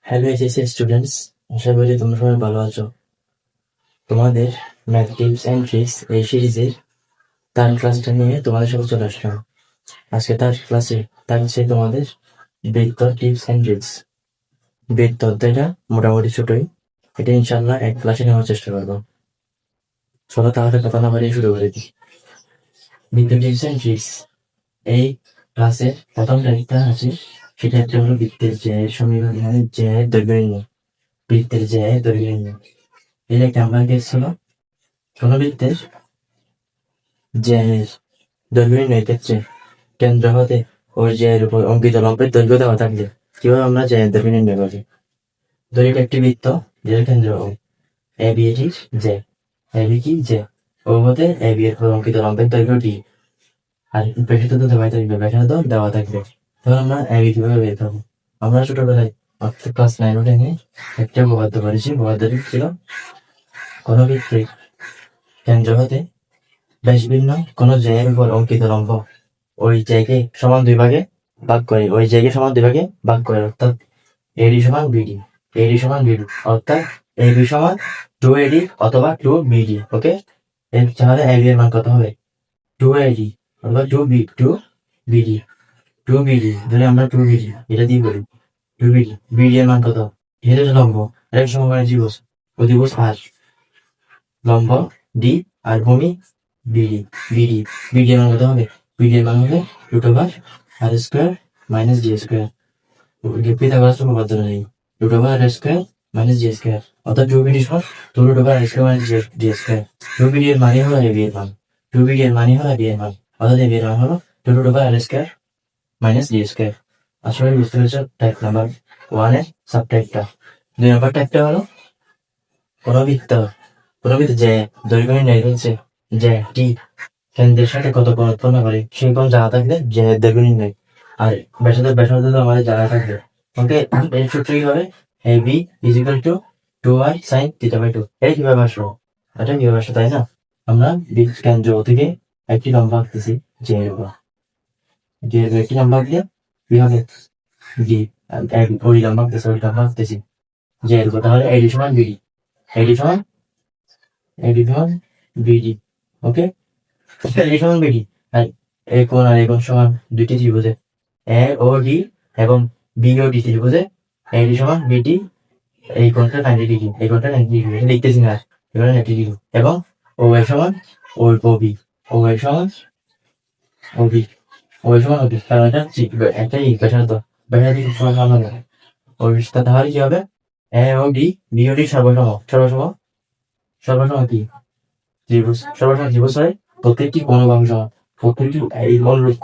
Hello HSC students, আশা করি তোমরা সবাই ভালো আছো। তোমাদের ম্যাথ টিপস অ্যান্ড ট্রিক্স এই সিরিজের তার ক্লাসটা নিয়ে তোমাদের সাথে চলে আসলাম। আজকে তার ক্লাসে থাকছে তোমাদের বৃত্ত টিপস অ্যান্ড ট্রিক্স। বৃত্ত অধ্যায়টা মোটামুটি ছোটই, এটা ইনশাল্লাহ এক ক্লাসে নেওয়ার চেষ্টা করবো। চলো তাহলে কথা না বাড়িয়ে শুরু করে দিই। বৃত্ত টিপস অ্যান্ড ট্রিক্স এই ক্লাসের প্রথম তারিখটা আছে, সেটা একটা হলো বৃত্তের জ্যায়ের সমীকরণের জ্যায়ের দৈর্ঘ্য নির্ণয়। বৃত্তের জ্যায়ের দৈর্ঘ্য নির্ণয় এর একটা আমরা গেছিল কোনো বৃত্তের জ্যায়ের দৈর্ঘ্য নির্ণয়ের ক্ষেত্রে কেন্দ্র হতে ওর জ্যায়ের উপর অঙ্কিত লম্বের দৈর্ঘ্য দেওয়া থাকলে কিভাবে আমরা জ্যায়ের দৈর্ঘ্য নির্ণয় করি। ধরি এটা একটি বৃত্ত, যেটার কেন্দ্র ও, এ বি এটির জ্যা, এ বি কি জ্যা, ও হতে এ বি এর উপর অঙ্কিত লম্বের দৈর্ঘ্য ডি, আর ব্যাসার্ধ দেওয়া থাকবে, ব্যাসার্ধ দেওয়া থাকবে। তখন আমরা এ বি কিভাবে বের করবো? আমরা ছোটবেলায় অর্থাৎ ক্লাস 9 ও 10 এ একটা উপপাদ্য পড়েছি। উপপাদ্যটি ছিল কোনো বৃত্তের কেন্দ্র হতে ব্যাস ভিন্ন কোনো জ্যায়ের উপর অঙ্কিত লম্ব ওই জায়গায় সমান দুই ভাগে ভাগ করে, অর্থাৎ এডি সমান বিডি, এডি সমান বিডি, অর্থাৎ এবি সমান 2AD অথবা 2BD। ওকে, তাহলে এবি এর মান কত হবে? 2AD অথবা 2BD, 2BD ধরে আমরা 2BD এটা দিয়ে বলি 2BD। বিডি এর মান কত? এটা হচ্ছে লম্ব, এটা সমকোণী ত্রিভুজ, অধিভুজ আর লম্ব ডি আর ভূমি বিডি। বিডি এর মান কত হবে? বিডি এর মান হবে √r² - d²। পিথাগোরাস উপপাদ্য নেই, √r² - d², অর্থাৎ 2BD সমান 2√r² - d²। 2BD এর মানই হলো এবি এর মান, 2BD এর মানই হলো এবি এর মান, অর্থাৎ এবি এর মান হলো 2√r² - d²। আশা করি বুঝতে পেরেছ টাইপ নাম্বার 1 এর সাবটাইপটা। 2 নম্বর টাইপটা হলো কোনো বৃত্ত যে দৈর্ঘ্য নির্ণয় করেছে, যে টি কেন্দ্রের সাথে কত কোণ উৎপন্ন করে সেই কোণ জানা থাকলে যে দৈর্ঘ্য নির্ণয়, আর ব্যাসার্ধ তো আমাদের জানা থাকবে। ওকে, এর সূত্র কি হবে? AB = 2y sin θ/2। এটা কিভাবে আসলো? তাই না? আমরা কেন্দ্র থেকে একটি লম্ব আঁকতেছি যে এর উপর, একটি লম্ব আঁকলে কি হবে? ডি, ওই লম্ব আঁকতেছি যে এর উপর, তাহলে এডি সমান বিডি, এডি সমান বিডি। ওকে, এডি সমান বিডি, আর এই কোণ আর এই কোণ সমান দুইটি ত্রিভুজে এ ও ডি এবং বি ও ডি ত্রিভুজে এডি সমান বিডি, এই কোণটা 90 ডিগ্রি, এই কোণটা 90 ডিগ্রি, এটা লিখতেছি না, এখানে 90 ডিগ্রি, এবং ও এ সমান ওবি, ও এ সমান ওবি, কারণ এটা একটা ব্যাসার্ধ সমান হবে ওই, তাহলে কি হবে? এ ও ডি বি ও ডি সর্বসম কি ত্রিভুজ, ত্রিভুজ হয় প্রত্যেকটি কোণ বাহু সমান, প্রত্যেকটি এই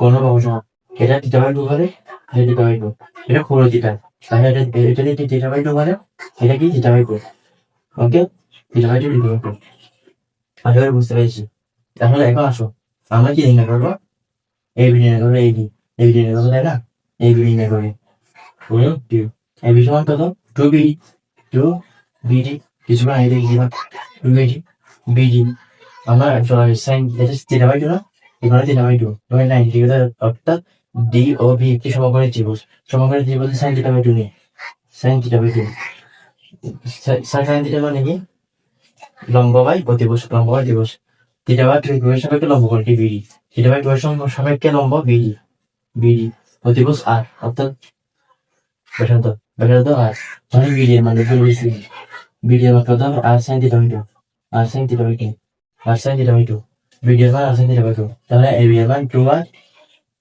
কোণ বাহু সমান। এটা θ/2 হলে এটা θ/2, এটা পুরো থিটা, তাহলে এটা যদি θ/2 মানে এটা কি θ/2। ওকে, θ/2 লিখবো। আশা করি বুঝতে পেরেছি। তাহলে এখন আসো আমরা কি নির্ণয় করবো? এবি নির্ণয় করবো, এবি নির্ণয় করবো, তাই না? এবি নির্ণয় করি, এবি সমান কত? 2BD কিছু না, এটা কি 2BD আমরা সাইন θ/2 না, এখানে θ/2 90 ডিগ্রি, অর্থাৎ ডি ও বি একটি সমকোণী ত্রিভুজ, সাইন θ/2 নিয়ে, সাইন θ/2 মানে কি? লম্ব বাই ত্রিভুজ, θ/2 এর সাপেক্ষে লম্ব কোণটি বিডি, θ/2 এর সাপেক্ষে লম্ব বিডি, ত্রিভুজ আর, অর্থাৎ ব্যাসার্ধ আর, মানে বিডি এর মান বিডি এর মান কত হবে? r sin θ/2, বিডি এর মান r sin θ/2, তাহলে এবি এর মান 2r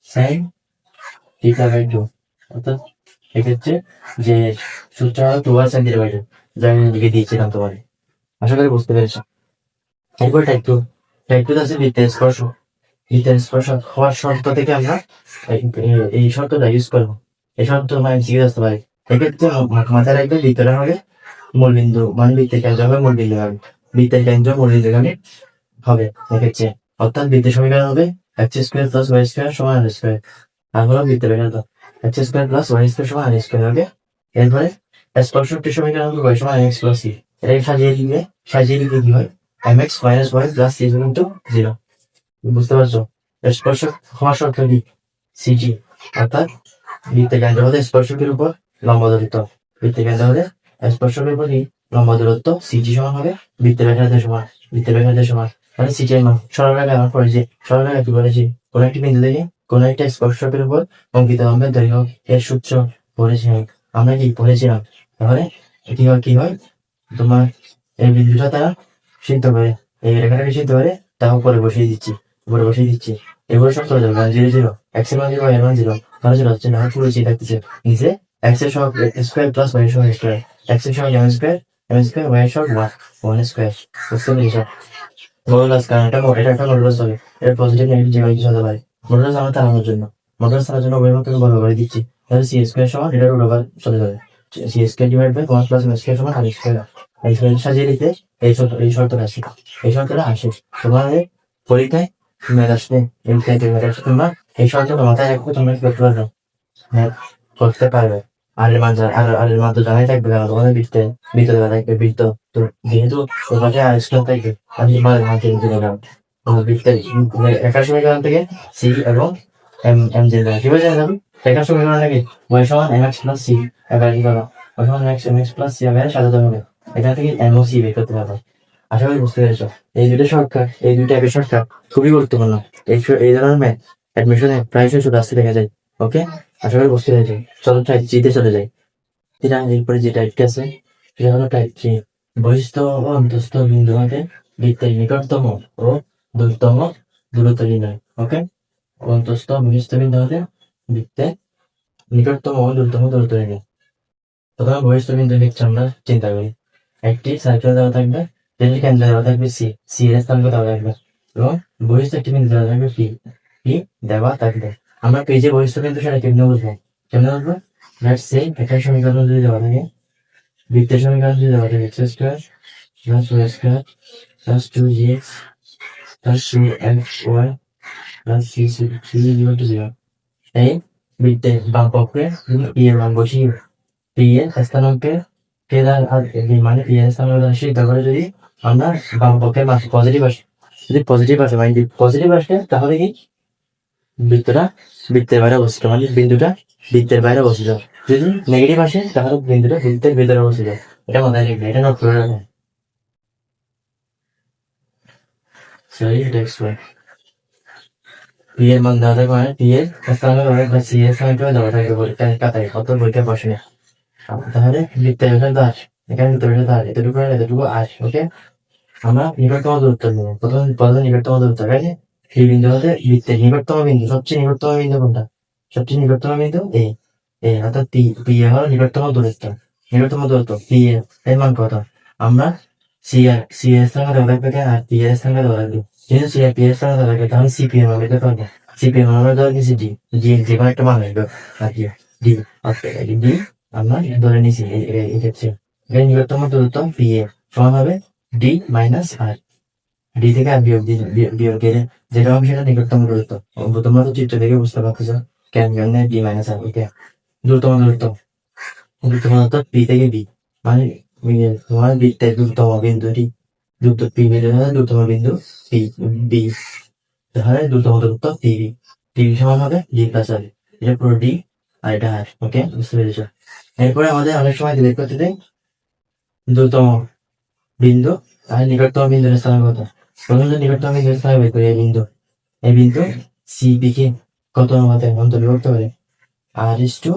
sin θ/2, অর্থাৎ এক্ষেত্রে যে সূত্র হলো 2r sin θ/2, যা আমি লিখে দিয়েছিলাম তোমাকে। আশা করি বুঝতে পেরেছ। এরপর টাইপ 2 আছে বৃত্তের স্পর্শক হওয়ার শর্ত থেকে আমরা এই শর্তটা ইউজ করবো। এই শর্ত মানে জিজ্ঞেস আসতে পারে, এক্ষেত্রে মাথায় রাখবে বৃত্তটা হবে মূলবিন্দু, মানে বৃত্তের কেন্দ্র হবে মূলবিন্দু হবে, বৃত্তের কেন্দ্র মূলবিন্দুগামী হবে এক্ষেত্রে, অর্থাৎ বৃত্তের সমীকরণ হবে x² + y² = r², আর হলো বৃত্তের ব্যাসার্ধ x² + y² = r²। ওকে, এরপরে স্পর্শকটির সমীকরণ হবে y = mx + c। এটাকে সাজিয়ে লিখলে কি হয়? mx - y + c = 0। বুঝতে পারছো? স্পর্শক হওয়ার শর্ত কি? সিজি, অর্থাৎ বৃত্তের কেন্দ্র হতে স্পর্শকের উপর লম্ব দূরত্ব, বৃত্তের কেন্দ্র হলে স্পর্শকের প্রতি লম্ব দূরত্ব সিটি সমান হবে বৃত্তের ব্যাসার্ধের সমান। বৃত্তের ব্যাসার্ধের সমান তাহলে সিটি এর মান সরলরেখায় আমার পড়েছে। সরলরেখা কি বলেছি? কোন একটি বিন্দু থেকে কোন একটা স্পর্শকের উপর অঙ্কিত লম্বের দৈর্ঘ্য এর সূত্র পড়েছিলাম। আমরা কি পড়েছিলাম? তাহলে এটি কি হয় তোমার এই বিন্দুটা তারা সিদ্ধ করে এই রেখাটাকে সিদ্ধ করে তা উপরে বসিয়ে দিচ্ছি এগুলো সব চলে যাবে 1 0 0 x এর মান 0 y এর মান 0 তাহলে চলে যাচ্ছে না পুরো চিন্তা থাকতেছে নিচে x এর সহগ স্কয়ার প্লাস y এর সহগ স্কয়ার x এর সহগ m স্কয়ার y এর সহগ 1 স্কয়ার বুঝতে পেরেছো? মডুলাস কারণ এটা একটা মডুলাস হবে। এর পজিটিভ নেগেটিভ যে কোনো কিছু হতে পারে। মডুলাস আমরা তাড়ানোর জন্য উভয়পক্ষকে বর্গ করে দিচ্ছি। তাহলে সি স্কয়ার সমান এটা রুট ওভার চলে যাবে। C square divide by 1 plus m square সমান r স্কয়ার। এই সাজিয়ে লিখতে এই শর্তটা আসে তোমাদের পরীক্ষায় ম্যাথ আসবে। এই টাইপের ম্যাথ আসবে তোমরা এই শর্তটা মাথায় রাখবে তোমরা কি করতে পারবে? হ্যাঁ করতে পারবে। আর এর মান তো জানাই থাকবে কারণ তোমাদের বৃত্ত দেওয়া থাকবে বৃত্ত তো যেহেতু তোমাকে আর স্কয়ার থাকবে আমি মানে মান চেঞ্জ করে দিলাম। বৃত্তের একার সমীকরণ থেকে সি এবং এম জেনে দেবে কিভাবে জানা যাবে? একার সমীকরণ থেকে y সমান mx প্লাস সি এবার কি করো y সমান mx প্লাস সি এবার সাজাতে হবে। এখান থেকে এম ও সি বের করতে পারবে। আশা করি বুঝতে পেরেছো। এই দুটো শর্টকাট এই দুইটা টাইপের শর্টকাট খুবই গুরুত্বপূর্ণ। এই ধরনের ম্যাথ অ্যাডমিশনে প্রায়শই চলে আসতে দেখা যায়। ওকে আশা করি বুঝতে পেরেছো। চলো টাইপ জিতে চলে যাই। এটা এরপরে যে টাইপটা আছে সেটা হলো টাইপ 3। বহিস্থ ও অন্তস্থ বিন্দু হতে বৃত্তের নিকটতম ও দূরতম দূরত্ব নির্ণয়। ওকে অন্তস্থ বহিস্থ বিন্দু হতে বৃত্তের নিকটতম ও দূরতম দূরত্ব নির্ণয়। প্রথমে বহিস্থ বিন্দু ক্ষেত্রে আমরা চিন্তা করি একটি সার্কেল দেওয়া থাকবে যেটির কেন্দ্র দেওয়া থাকবে সি এর স্থানাঙ্ক দেওয়া থাকবে এবং বহিস্থ একটি বিন্দু দেওয়া থাকবে পি দেওয়া থাকবে। আমরা পেজে বহিস্থ বিন্দু সেটা কেমনে বুঝবো? লেটস সে একটা সমীকরণ যদি দেওয়া থাকে বৃত্তের সমীকরণ যদি দেওয়া থাকে x square plus y square plus 2gx plus 2xy plus c equal to 0 এই বৃত্তের বাম পক্ষে পি এর মান বসিয়ে পি এর স্থানাঙ্কে মানে পি এর স্থানাঙ্ক সিদ্ধ করে যদি আমরা বাম পক্ষের মান পজিটিভ আসে যদি পজিটিভ আসে তাহলে কি বৃত্তের বাইরে অবস্থিত মানে বিন্দুটা বৃত্তের বাইরে অবস্থিত। যদি নেগেটিভ আসে তাহলে বিন্দুটা বৃত্তের ভিতরে অবস্থিত। এটা মাথায় রাখবে এটা নোট করে রাখবে। সরি এটা xy পি এর মান দেওয়া থাকবে মানে পি এর স্থানাঙ্ক দেওয়া থাকবে সি এর স্থানাঙ্ক দেওয়া থাকবে পরীক্ষার খাতায় অত বইটা বসে না। তাহলে বৃত্তের এখানে তো আসে এখানে বৃত্তের এতটুকু আসে। ওকে আমরা নিকটতম দূরত্ব নেব প্রথম নিকটতম দূরত্ব আছে এই বিন্দু হতে বৃত্তের নিকটতম বিন্দু সবচেয়ে নিকটতম বিন্দু কোনটা? সবচেয়ে নিকটতম বিন্দু এ অর্থাৎ পি এ হলো নিকটতম দূরত্ব পি এর মান কত? আমরা সি এর স্থানাঙ্ক দেওয়া থাকবে আর পি এর স্থানাঙ্ক দেওয়া থাকবে যেহেতু সি আর পি এর স্থানাঙ্ক দেওয়া থাকবে তাহলে সি পি এর মান বের করতে পারবো। সি পি এর মান আমরা ধরে নিয়েছি ডি যে কোনো একটা মান আসবে আর কি ডি ডি আমরা ধরে নিয়েছি এই ক্ষেত্রে নিকটতম দূরত্ব পি এ সমান হবে ডি মাইনাস আর ডি থেকে আর বিয়োগ গেলে যেটা হবে সেটা নিকটতম দূরত্ব। তোমরা তো চিত্র দেখে বুঝতে পারতেছো কেন ডি মাইনাস আর ওকে দূরতম দূরত্ব পি থেকে বি মানে তোমার বৃত্তের দূরতম বিন্দুটি পি দূরতম বিন্দু পি বি তাহলে দূরতম দূরত্ব পি সমান হবে ডি প্লাস আর এটা পুরো ডি আর এটা আর ওকে বুঝতে পেরেছো। এরপরে আমাদের অনেক সময় বের করতে দেয় দূরতম বিন্দু আর নিকটতম বিন্দুর স্থানাঙ্ক কত। প্রথম নিকটতম বিন্দুর স্থানাঙ্ক বের করি এই বিন্দু সি বি কে কত অনুপাতে অন্তর্বিভক্ত করে আর ইস টু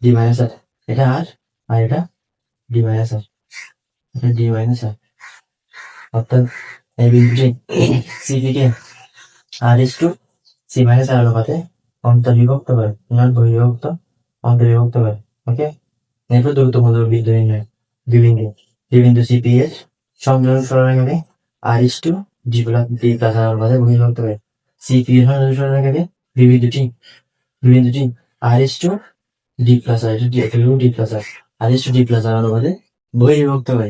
ডি মাইনাস আর এটা আর এটা ডি মাইনাস আর এটা ডি মাইনাস আর অর্থাৎ এই বিন্দুটি C B K R is to C minus আর অনুপাতে অন্তর্বিভক্ত করে অন্তর্বিভক্ত করে। ওকে এরপর দূরতম বিন্দু নির্ণয় দুই বিন্দু সি পি এর সংযোজন সরলরেখাকে আর ইস টু ডি প্লাস আর অনুপাতে বহির্ভূত করে সি পি এর সংযোজন সরলরেখাকে দুই বিন্দুটি আর is to D plus R D plus R is to D plus আর অনুপাতে বহির্ভূত করে।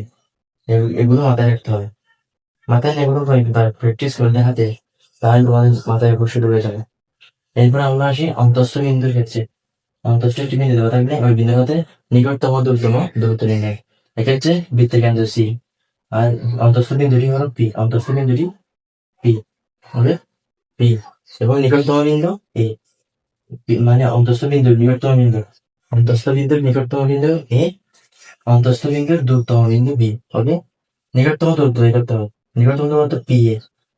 এগুলো মাথায় রাখতে হবে। মাথায় এগুলো প্র্যাকটিস করলে হাতে তাহলে তোমাদের মাথায় অবশ্যই ঢুকে যাবে। এরপর আমরা আসি অন্তস্থ বিন্দুর ক্ষেত্রে। অন্তস্থ একটি বিন্দু দেওয়া থাকলে ওই বিন্দুর মধ্যে নিকটতম দূরত্ব নির্ণয়। এক্ষেত্রে বৃত্তের কেন্দ্র সি আর অন্তস্থ বিন্দুটি হলো পি হবে পি এবং নিকটতম বিন্দু এ মানে অন্তস্থ বিন্দুর নিকটতম বিন্দু এ অন্তস্থ বিন্দুর দূরতম বিন্দু বি। ওকে, নিকটতম দূরত্ব বের করতে হবে। নিকটতম দূরত্ব পি এ।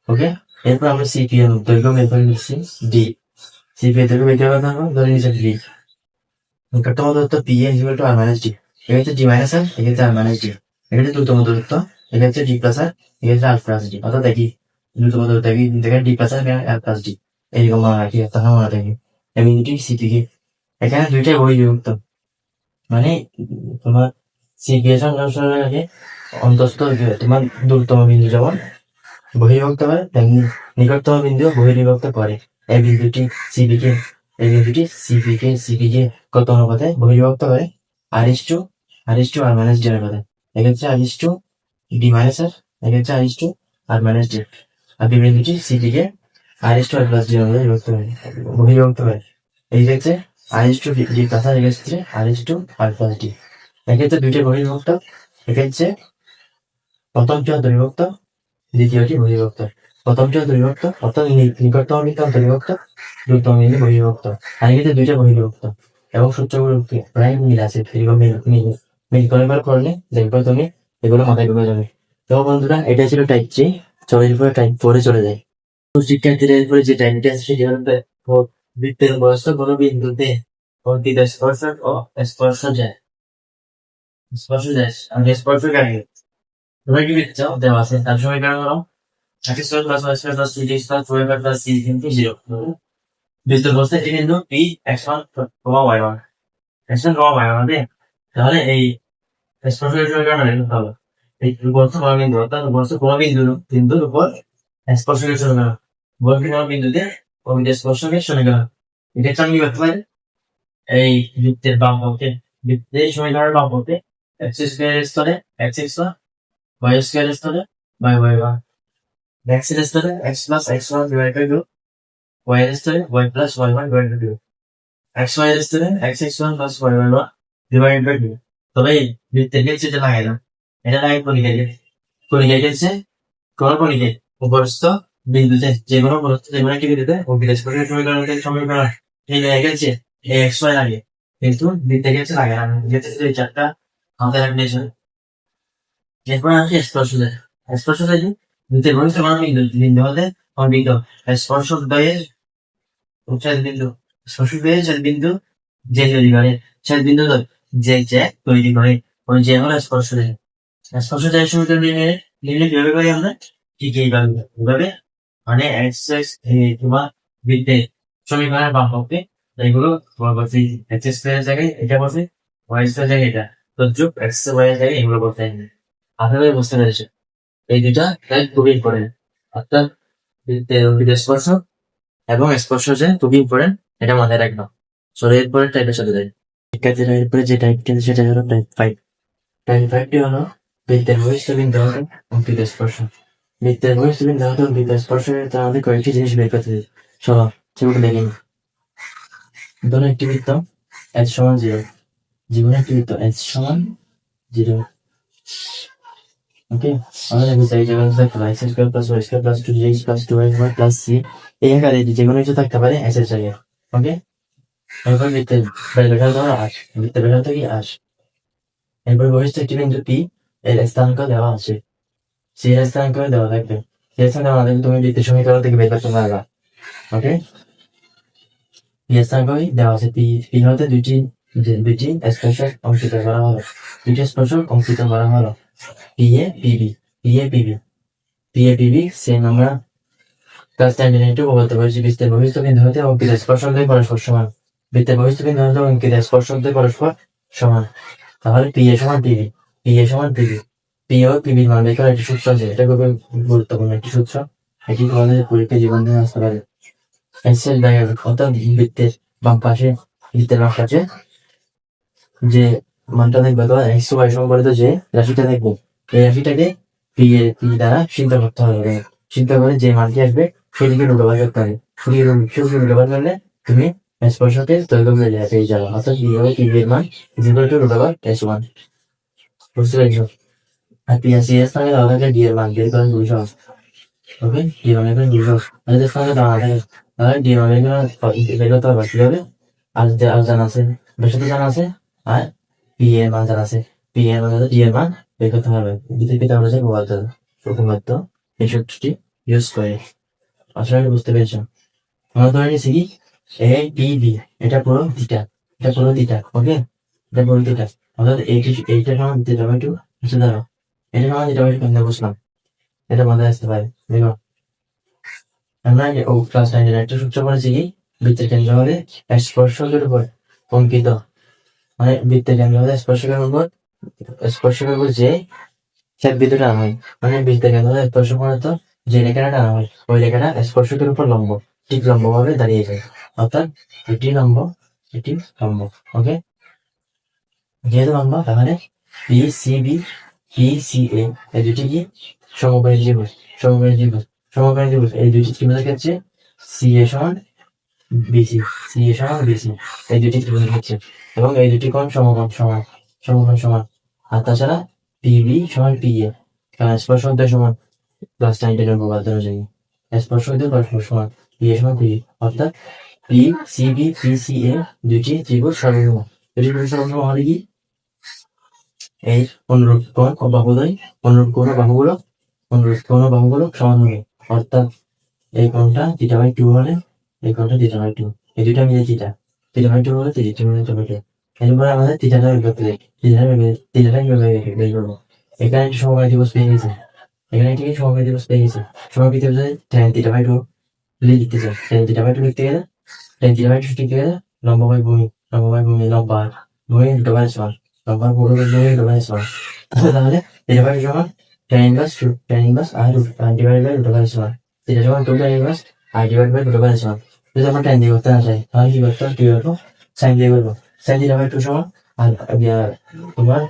ওকে, এরপর আমরা সিপি এর দৈর্ঘ্য বের করে নিচ্ছি ডি। সিপি এর দৈর্ঘ্য বের করে কথা ধরে নিচ্ছি ডি। নিকটতম দূরত্ব P A equal to R minus D. এক্ষেত্রে ডি মাইনাস আর, এক্ষেত্রে আর মাইনাস ডি। এক্ষেত্রে দ্রুততম দূরত্ব, এক্ষেত্রে ডি প্লাস আর, এক্ষেত্রে আর প্লাস ডি। অর্থাৎ দেখি দ্রুততম দূরত্ব দেখেন ডি প্লাস আর, আর প্লাস ডি। এইরকম মনে রাখি, তাহলে মনে রাখি এবং দুটি সিপি কে এখানে দুইটাই বহির্বিভক্ত। মানে তোমার সিপি এর সঙ্গে আগে অন্তস্থ তোমার দূরতম বিন্দু যেমন বহির্বিভক্ত হয়, তেমনি নিকটতম বিন্দু বহির্বিভক্ত করে। এই বিন্দুটি সিপি কে এই বিন্দুটি সিপি কে কত অনুপাতে বহির্বিভক্ত করে? আর মাইনাস ডি অনুপাতে। এক্ষেত্রে ডি মাইনাস আর, এক্ষেত্রে আর মাইনাস ডি। আর বিন্দুটি সিপি কে আর প্লাস ডি অনুপাতে বহির্বিভক্ত হয়। এই ক্ষেত্রে ডি প্লাস আর, এক্ষেত্রে আর প্লাস ডি। এক্ষেত্রে দুইটি বহির্বিভক্ত। এক্ষেত্রে প্রথমটি অন্তর্বিভক্ত, দ্বিতীয়টি বহির্বিভক্ত। প্রথমটি অন্তর্বিভক্ত অর্থাৎ নিকটতম বিন্দু অন্তর্বিভক্ত, দ্রুততম বিন্দু বহির্বিভক্ত। আর এক্ষেত্রে দুইটা বহির্বিভক্ত এবং সূত্রগুলো প্রায় মিল আছে। এরকম মিল করলে দেখবে তুমি এগুলো মাথায় ঢুকে যাবে। তো বন্ধুরা, এটা ছিল টাইপ 3। চলো এরপরে টাইপ 4 চলে যায়। শিক্ষার্থীদের এরপরে যে টাইপটি আছে সেটি হলো বৃত্তের বয়স্ক কোনো বিন্দুতে অঙ্কিত স্পর্শক ও স্পর্শ যায়। আমি স্পর্শকারী তোমরা কি লিখতে চাও? দেওয়া আছে তার সমীকরণ হলো x² + y² + 3x + 4y + c * 0। বৃত্তের বস্তু একটি বিন্দু P x1, y1 x1, y1 হবে। তাহলে এই স্পর্শকের সমীকরণ লিখতে হবে। এই বস্তু কোনো বিন্দু অর্থাৎ বস্তু কোনো বিন্দুর উপর স্পর্শকের সমীকরণ, বস্তু কোনো বিন্দুতে স্পর্শকের সমীকরণ। এটা আমি কি করতে পারি? এই বৃত্তের বাম পক্ষে, বৃত্তের সমীকরণের বাম পক্ষে x² স্তরে x(x1), y² স্তরে y(y1), x এর স্তরে x plus x1 divided by 2, y এর স্তরে y plus y1 divided by 2, xy এর স্তরে x(x1) plus y(y1) divided by 2। তবে এই বৃত্তের ক্ষেত্রে এটা লাগাই না, এটা লাগাই কণিকার ক্ষেত্রে। কণিকার ক্ষেত্রে কোন কণিকে উপরস্থ বিন্দুতে যে কোনো একটি বিন্দুতে অঙ্কিত স্পর্শকের সমীকরণ এই লেগে গেছে এই xy লাগে, কিন্তু বৃত্তের ক্ষেত্রে লাগে না। যেহেতু এই চারটা আমাদের রাখলে এরপর আসে স্পর্শরেখা। স্পর্শরেখা কি? বৃত্তের ঘনিষ্ঠ কোনো বিন্দু হতে অঙ্কিত স্পর্শদ্বয়ের ছেদ বিন্দু যে তৈরি করে, ছেদ বিন্দু যে তৈরি করে, ওই যে হলো স্পর্শরেখা। স্পর্শরেখার সমীকরণ নির্ণয় কিভাবে করি আমরা? ঠিক এইভাবে মানে তোমার বৃত্তের সমীকরণের বাম পক্ষে এইগুলো x² এর জায়গায় এটা বসে, y² এর জায়গায় এটা, তো যোগ x y এর জায়গায় এগুলো বসে। আপনাদের বুঝতে পেরেছে? এই দুইটা টাইপ খুবই ইম্পর্টেন্ট। অর্থাৎ বৃত্তের অঙ্কিত স্পর্শক এবং স্পর্শ যে খুবই ইম্পর্টেন্ট, এটা মাথায় রাখবো। চলো এরপরে টাইপের সাথে যাই। শিক্ষার্থীরা এরপরে যে টাইপটি আছে সেটা হলো টাইপ 5। টাইপ 5টি হলো বৃত্তের বহিষ্ঠ বিন্দু হতে অঙ্কিত স্পর্শ। বৃত্তের বহিষ্ঠ বিন্দু হতে অঙ্কিত স্পর্শের তার আমাদের কয়েকটি জিনিস বের করতে দিই। চলো সেগুলো দেখে নিই। ধরো একটি বৃত্ত h = 0, যেকোনো একটি বৃত্ত h = 0। ওকে, আমরা দেখবো এই জায়গায় থাকতে পারে x² + y² + 2x + 2y + c এই আকারে যে কোনো কিছু থাকতে পারে s এর জায়গায়। ওকে, এরপর বৃত্তের ব্যাসার্ধ ধরো 8, বৃত্তের ব্যাসার্ধ কি 8। এরপর বহিষ্ঠ একটি বিন্দু P এর স্থানাঙ্ক দেওয়া আছে, c এর স্থানাঙ্ক দেওয়া থাকবে। c এর স্থানাঙ্ক আমাদের তুমি বৃত্তের সমীকরণ থেকে বের করতে পারবা। ওকে, p এর স্থানাঙ্ক দেওয়া আছে। p হতে দুইটি স্পর্শক অঙ্কিত করা হলো, PA, PB সেম আমরা ক্লাস 10 বলতে পারছি। বৃত্তের বহিষ্ঠ বিন্দু হতে অঙ্কিত স্পর্শক দ্বয় পরস্পর সমান। বৃত্তের বহিষ্ঠ বিন্দু হতে অঙ্কিত স্পর্শক দ্বয় পরস্পর সমান। তাহলে PA = PB, P ও PB মান বের করার একটি সূত্র আছে, এটা খুবই গুরুত্বপূর্ণ একটি সূত্র। এটি তোমাদের পরীক্ষা জীবন নিয়ে আসতে পারে। এক্সেল ডায়াগ্রাম অর্থাৎ বৃত্তের বাম পাশে যে মানটা দেখবে অথবা x y সম্পর্কিত যে রাশিটা দেখবো, এই রাশিটাকে p দ্বারা সিদ্ধ করতে হবে। সিদ্ধ করে যে মানটি আসবে সেটিকে রূপান্তর করতে হবে। রূপান্তর করলে তুমি স্পর্শকের দৈর্ঘ্য পেয়ে যাবে। অর্থাৎ p হবে p এর মান √s1। বুঝতে পেরেছো? আর p আর c এর স্থানে দেওয়া থাকে d এর মান, বের করা খুবই সহজ। ওকে, d এর মান বের করা খুবই সহজ। আর এদের স্থানে দেওয়া থাকে তাহলে d এর মান বের করতে হবে কিভাবে? আর জানা আছে, ব্যাসার্ধ জানা আছে, আর p এর মান জানা আছে। পি এর মান ডি এর মান বের করতে হবে। যদি পেতে আমরা যাই বলতে উপপাদ্য এই সূত্রটি ইউজ করে। আশা করি বুঝতে পেরেছো। আমরা ধরে নিচ্ছি কি এ বি বি এটা পুরো থিটা, এটা পুরো থিটা, ওকে, এটা পুরো থিটা, অর্থাৎ এইটা সমান থিটা বাই টু। আচ্ছা ধরো এটা সমান থিটা বাই টু কেমনে বুঝলাম, এটা মাথায় আসতে পারে। দেখো আমরা ক্লাস 9 এর একটা সূত্র পড়েছি কি বৃত্তের কেন্দ্র হলে স্পর্শকের উপর অঙ্কিত, মানে বৃত্তের কেন্দ্র হলে স্পর্শকের উপর যে বিন্দু টানা হয়, মানে বৃত্তের কেন্দ্র হলে স্পর্শক তো যে রেখাটা টানা হয় ওই রেখাটা স্পর্শকের উপর লম্ব, ঠিক লম্ব ভাবে দাঁড়িয়ে যায়, অর্থাৎ এটি লম্ব, এটি লম্ব, ওকে। যেহেতু লম্ব তাহলে P C B P C A এই দুটি কি সমকোণী ত্রিভুজ, সমকোণী ত্রিভুজ, সমকোণী ত্রিভুজ। এই দুটি ত্রিভুজের ক্ষেত্রে সি এ সমান বিসি, সি এ সমান বিসি, এই দুটি ত্রিভুজের ক্ষেত্রে, এবং এই দুটি কোণ সমকোণ সমান, সমকোণ সমান। আর তাছাড়া পিবি সমান পি এ, কারণ স্পর্শক দ্বয় সমান ক্লাস 9 এর উপপাদ্য অনুযায়ী স্পর্শক দ্বয় পরস্পর সমান, পি এ সমান পি, অর্থাৎ P C B P C A দুটি ত্রিভুজ সর্বসম। দুটি ত্রিভুজ সর্বসম হলে কি এই অনুরূপ কোণ ও বাহুদ্বয়, অনুরূপ কোণ ও বাহুগুলো, অনুরূপ কোণ ও বাহুগুলো সমান হবে, অর্থাৎ এই কোণটা থিটা বাই টু হলে এই কোণটা থিটা বাই টু, এই দুইটা মিলে থিটা, থিটা বাই টু হলে থিটা মিলে থিটা বাই টু। এরপরে আমাদের থিটাটা বের করতে দেখি, থিটাটা কিভাবে বের করবো। এখানে একটি সমবায় দিবস পেয়ে গেছে, এখানে একটি সমবায় দিবস পেয়ে গেছে। সমবায় দিবস tan থিটা বাই টু লিখতে চাই, tan থিটা বাই টু লিখতে গেলে tan থিটা বাই টু লিখতে গেলে লম্ব বাই ভূমি, লম্ব বাই ভূমি, লম্বা ভূমি দুটো বাই সমান, লম্বা ভূমি ভূমি দুটো বাই সমান। তাহলে থিটা বাই টু সমান tan inverse two, tan inverse R divide by দুটো বাই সমান, থিটা সমান two tan inverse R divide by দুটো বাই সমান। যদি আমরা tan দিয়ে করতে না চাই তাহলে কি করতে হবে, কি করবো, সাইন দিয়ে করবো। সাইন থিটা বাই টু সমান আর তোমার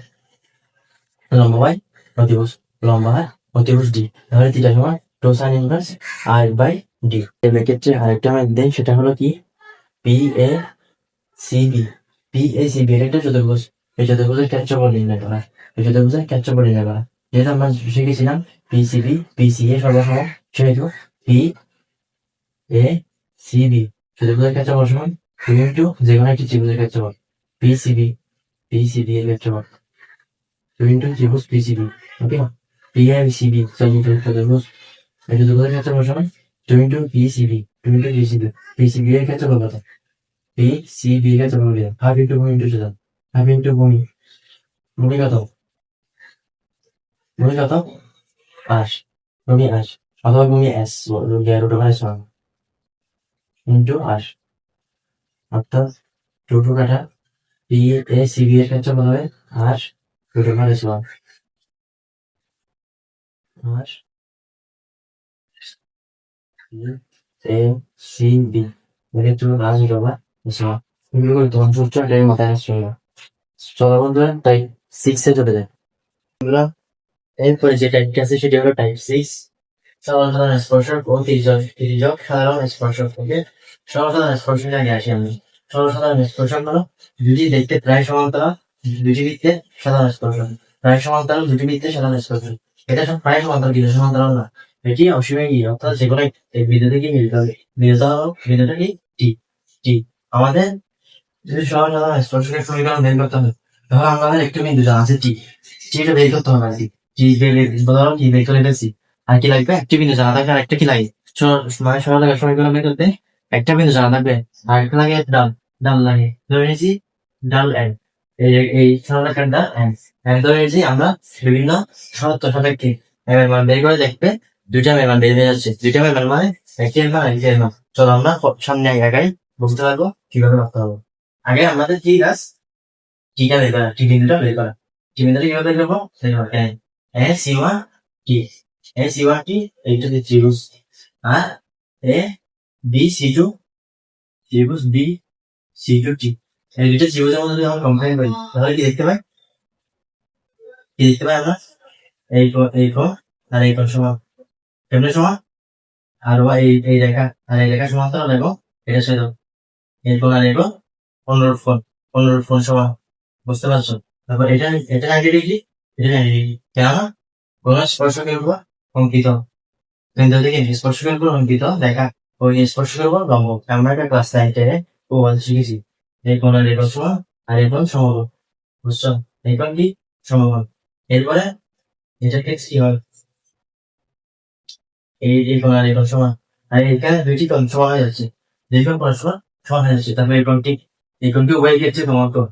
লম্বা বাই অতিভুজ, লম্বা হয় অতিভুজ ডি, তাহলে থিটা সমান two sine inverse R by D. এর ক্ষেত্রে আরেকটা আমরা দেই, সেটা হলো কি P A C B, P A C B এর একটা চতুর্ভুজ, এই চতুর্ভুজের ক্ষেত্রফল নির্ণয় করা, এই চতুর্ভুজের ক্ষেত্রফল নির্ণয় করা। যেহেতু আমরা শিখেছিলাম P C B P C A সর্বসম, সেহেতু পি এ সি বি চতুর্ভুজের ক্ষেত্রফল সমান টু ইন্টু যে কোনো একটি ত্রিভুজের ক্ষেত্রফল, P C B P C B এর ক্ষেত্রফল টু ইন্টু ত্রিভুজ P C B, okay. P A C B চতুর্ভুজ, এই চতুর্ভুজের ক্ষেত্রফল সমান two into P C B, two into P C B, P C B এর ক্ষেত্রফল কত, পি সি বি এর ক্ষেত্রফল দিলাম হাফ ইন্টু ভূমি ইন্টু উচ্চতা, হাফ ইন্টু ভূমি, ভূমি কত, ভূমি কত 8, ভূমি 8 অথবা ভূমি S root over S one into 8, অর্থাৎ রুট কাটা পি এ সি বি এর ক্ষেত্রফল হবে 8 root over S one, 8 A C B এর ক্ষেত্রফল 8 রুট ওভার এস ওয়ান। এগুলো করে তখন সূত্রটা মাথায় আসছে না। চলো বন্ধুরা টাইপ 6 এ চলে যায়। বন্ধুরা এরপরে যে টাইপটি আছে সেটি হলো টাইপ 6, সরল সাধারণ স্পর্শক ও তির্যক সাধারণ স্পর্শক। ওকে, সরল সাধারণ স্পর্শক আগে আসি আমি। সরল সাধারণ স্পর্শক হলো দুটি দেখতে প্রায় সমান্তরাল দুটি বৃত্তে সাধারণ স্পর্শক, প্রায় সমান্তরাল দুটি বৃত্তে সাধারণ স্পর্শক। এটা সব প্রায় সমান্তরাল কিন্তু সমান্তরাল না, এটি অসীমে কি, অর্থাৎ যে কোনো এই বিন্দু থেকে মিলতে হবে, বিন্দুটা হলো বিন্দুটা কি টি, টি। আমাদের যদি সরল সাধারণ স্পর্শকের সমীকরণ বের করতে হবে তাহলে আমাদের একটা বিন্দু জানা আছে টি, টিটা বের করতে হবে আর কি, টি ধরো টি বের করে ফেলছি, আর কি লাগবে একটা বিন্দু জানা থাকবে আর একটা কি লাগে, মানে সরল রেখার সমীকরণ বের করতে একটা বিন্দু জানা থাকবে আর একটা লাগে ডাল, ডাল লাগে, ধরে নিয়েছি ডাল এন, এই সরল রেখার ডাল এন, এন ধরে নিয়েছি আমরা বিভিন্ন শর্ত সাপেক্ষে এর মান বের করে দেখবে দুইটা এর মান বের হয়ে যাচ্ছে, দুইটা এর মান মানে একটি এর মান একটি এর মান। চলো আমরা সামনে আগাই বুঝতে পারবো কিভাবে করতে হবে। আগে আমাদের কি কাজ, টিটা বের করা, টি বিন্দুটা বের করা, টি বিন্দুটা কিভাবে বের করবো, A C one T, A C one T এইটা হচ্ছে ত্রিভুজ, আর এ বি সি টু ত্রিভুজ বি সি টু টি, এই দুটো ত্রিভুজের মধ্যে যদি আমরা কম্বাইন করি তাহলে কি দেখতে পাই, কি দেখতে পাই আমরা, এই কোণ আর এই কোণ সমান, কেমনে সমান, আর এই রেখা আর এই রেখা সমান্তরাল এবং এটা সাথে এই কোণ আর এই কোণ অনুরূপ কোণ সমান, বুঝতে পারছো। তারপর এটা এটা 90 ডিগ্রি, এটা 90 ডিগ্রি, কেননা কোন স্পর্শকের উপর অঙ্কিত, কেন্দ্র থেকে স্পর্শকের উপর অঙ্কিত রেখা ওই স্পর্শকের উপর লম্ব। আমরা একটা ক্লাস 9 ও শিখেছি এই কোণ আর এই কোণ সমান আর এই কোণ সমকোণ, বুঝছো। এই কোণ কি সমকোণ। এরপরে এটার ক্ষেত্রে কি হয়, এই কোণ আর এই কোণ সমান, আর এখানে দুইটি কোণ সমান হয়ে যাচ্ছে, দুই কোণ পরস্পর সমান হয়ে যাচ্ছে। তারপরে এই কোণটি উভয় ক্ষেত্রে সমান কোণ,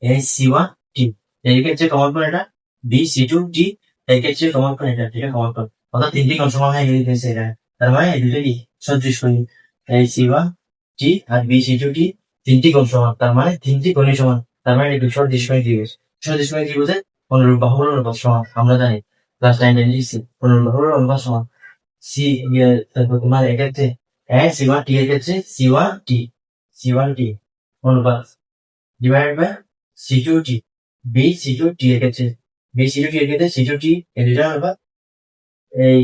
এই C1 T এই ক্ষেত্রে সমান কোণ এটা, BC2 T এই ক্ষেত্রে সমান কোণ এটা, এটা সমান কোণ। অর্থাৎ তিনটি কোণ সমান হয়ে গেছে এটা। তার মানে এই দুটো কি সদৃশ কোণ, এই C1 T আর BC2 T তিনটি কোণ সমান, তার মানে তিনটি কোণই সমান, তার মানে এটা সদৃশ কোণ ত্রিভুজ। সদৃশ কোণ ত্রিভুজের অনুরূপ বাহুর অনুপাত সমান, আমরা জানি ক্লাস 9 লিখছি অনুরূপ বাহুর অনুপাত সমান তারপর তোমার এক্ষেত্রে C1 T এর ক্ষেত্রে C1 T অনুপাত divide by C2 T BC2 T এর ক্ষেত্রে BC2 T এর ক্ষেত্রে C2 T এই দুইটা অনুপাত এই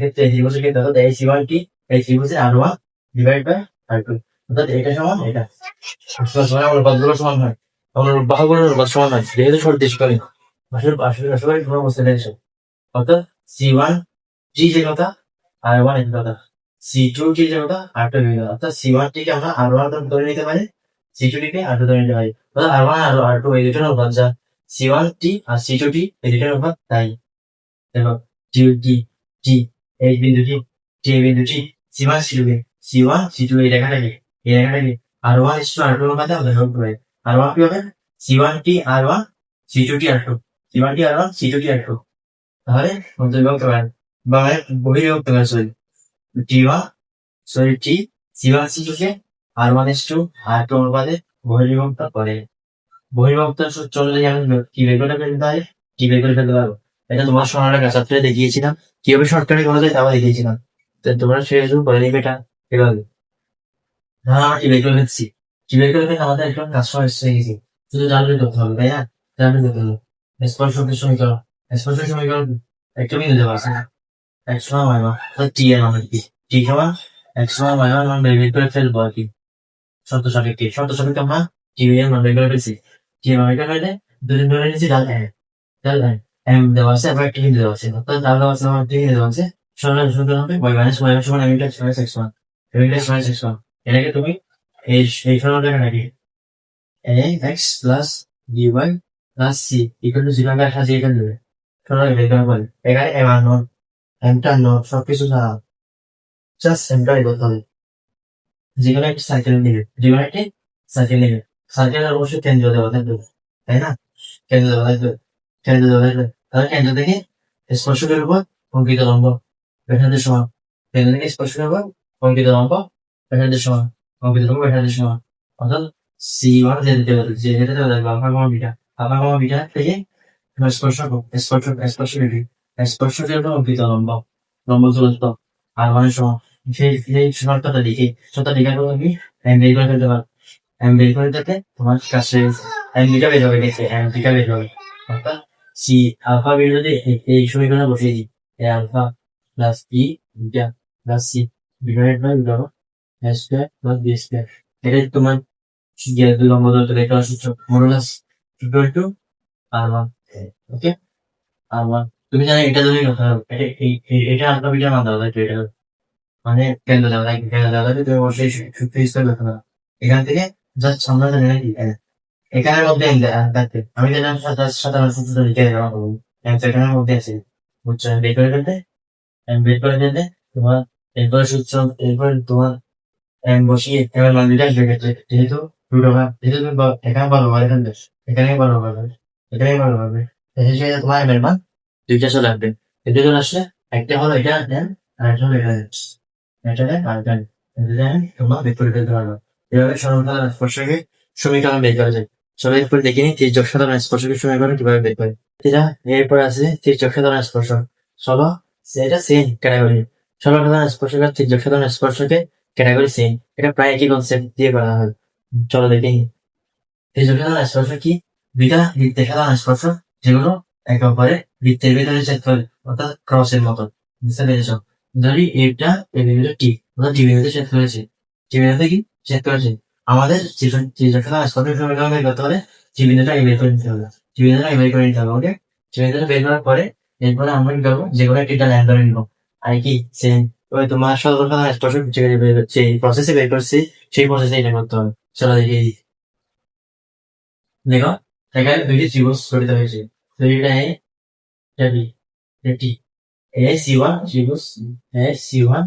ক্ষেত্রে এই ত্রিভুজের ক্ষেত্রে অর্থাৎ এই C1 T এই ত্রিভুজের R1 ডিভাইড বাই R2, অর্থাৎ এটা সমান এটা অনুপাতগুলো সমান হয়, অনুরূপ বাহুগুলোর অনুপাত সমান হয় যেহেতু সদৃশকালীন। আসলে কোনো বুঝতে পেরেছো, অর্থাৎ C1 T যে কথা R1 এর কথা, C2 T যে কথা R2 এর কথা, অর্থাৎ C1 T কে আমরা R1 ধরে নিতে পারি, C2 T কে R2 ধরে নিতে পারি, অর্থাৎ R1 আর R2 এই দুটোর অনুপাত যা C1 T আর C2 T এই দুটোর অনুপাত তাই। দেখো T T এই বিন্দুটি T এই বিন্দুটি C1 C2 কে C1 C2 এই রেখাটাকে R1 R2 অনুপাতে আমরা যোগ করি, R1 কি হবে C1 T R1 C2 T R2 C1 T R1 C2 T R2, তাহলে বিভক্ত করেন বা বহির্বিভক্ত করেন T C1 C2 কে R1 R2 অনুপাতে বহির্বিভক্ত করে। বহির্বিভক্ত সূত্র অনুযায়ী আমি কি বের করে ফেলতে পারি, কি বের করে ফেলতে পারবো, এটা তোমার সোনার ছাত্রে দেখিয়েছিলাম কিভাবে শর্টকাটে করা যায় তাও দেখিয়েছিলাম, তো তোমরা শেষ বলে দিবে এটা এভাবে। ধর আমরা কি বের করে ফেলছি, কি বের করে ফেলে আমাদের একদম কাজ সহজ হয়ে গেছে, শুধু জানলে করতে হবে তাই না, জানলে করতে হবে। স্পর্শকের সমীকরণ একটা বিন্দু দেওয়া আছে x সমান y মান, t এর মান কি t সমান x সমান y মান বের করে ফেলবো আর কি, শর্ত সাপেক্ষে আমরা t এর মান বের করে ফেলছি। t এর মান বের করে ফেলে দুদিন ধরে নিয়েছি ডাল m দেওয়া আছে, আবার একটা বিন্দু দেওয়া আছে, অর্থাৎ ডাল দেওয়া আছে, আমার একটা বিন্দু দেওয়া আছে, সরল সূত্র হবে y মাইনাস y সমান m x minus x one. এটাকে তুমি এই সরল রেখা নাকি ax plus by plus c equal to 0 আকারে সাজিয়ে এখানে দেবে, সরল বের করার পরে এখানে m আর নট এমটা নট সবকিছু ছাড়া জাস্ট এমটা বের করতে হবে। যেকোনো একটি সার্কেল নিবে, সার্কেলের অবশ্যই কেন্দ্র দেওয়া থাকবে তাই না, কেন্দ্র দেওয়া থাকবে, তাহলে কেন্দ্র থেকে স্পর্শকের উপর অঙ্কিত লম্ব ব্যাসার্ধের সমান, কেন্দ্র থেকে স্পর্শকের উপর অঙ্কিত লম্ব ব্যাসার্ধের সমান, অর্থাৎ C1 যেটা দেওয়া থাকবে আলফা কমা বিটা থেকে স্পর্শকের উপর অঙ্কিত লম্ব দূরত্ব R1 এর সমান, সেই শর্তটা লিখে লেখার পর তুমি m বের করে ফেলতে পারো, m বের করে দিতে তোমার কাছে m বিটা বের হবে, অর্থাৎ c আলফা বের হলে এই সমীকরণে বসিয়ে দিই, a alpha plus b beta plus c divided by a square plus b square, এটা তোমার দুই লম্ব দূরত্ব বের করার সূত্র, modulus equal to R1, okay R1 তুমি জানো এটা ধরে কথা হবে, এটা আলফা বিটার মান দেওয়া থাকবে, এটা মানে কেন্দ্র দেওয়া থাকবে তুমি অবশ্যই সূত্র ইউজ করে দেখতে পারো। এখান থেকে জাস্ট আমরা জানি নাকি এখানের মধ্যে থাকবে, আমি জানলাম সাধারণ সূত্রটা লিখে দেওয়া হবে, এখানের মধ্যে আছে বুঝছো, বের করে ফেলতে তোমার এরপরে সূত্র, এরপর তোমার m বসিয়ে এবার মান দিতে আসবে ক্ষেত্রে, যেহেতু যেহেতু তুমি এখানে বড় পাবে এখানে বড় পাবে শেষে তোমার m এর মান দুইটা চলে আসবে, দুইটা চলে আসলে একটা হলো এটা দেন আর একটা হলো এটা দেন আর দেন তোমার বের করে ফেলতে পারবে। এভাবে সরলতার স্পর্শকে সমীকরণ বের করা যায়। সবাই এরপর দেখে নিই তির্যক সাধারণ স্পর্শকের সমীকরণ কিভাবে বের করে। এরপর আছে তির্যক সাধারণ স্পর্শক, চলো এটা সেম ক্যাটাগরি, সরল সাধারণ স্পর্শক আর তির্যক সাধারণ স্পর্শকে ক্যাটাগরি সেম, এটা প্রায় একই কনসেপ্ট দিয়ে করা হয়। চলো দেখে নিই তির্যক সাধারণ স্পর্শক কি, দুইটা বৃত্তের সাধারণ স্পর্শক যেগুলো একে অপরের বৃত্তের ভেতরে ছেদ করে, অর্থাৎ ক্রসের মতন, বুঝতে পেরেছ। ধরি এটা এই বিন্দুটা টি, অর্থাৎ টি বিন্দুতে ছেদ করেছে, আমাদের তির্যক সাধারণ স্পর্শক সমীকরণ বের করতে হলে টি বিন্দুটা বের করে নিতে হবে, ওকে। টি বিন্দুটা বের করার পরে এরপরে আমরা কি করবো, যেগুলো একটা লাইন ধরে নিবো, আর কি সেম ওই তোমার সরল সাধারণ স্পর্শক সেই প্রসেসে বের করছি, সেই প্রসেসে এটা করতে হবে। চলো দেখি দেখো এখানে দুইটি ত্রিভুজ গঠিত হয়েছে। তো এটা এ, এটা বি, এটা টি। এ সি ওয়ান ত্রিভুজ, এ সি ওয়ান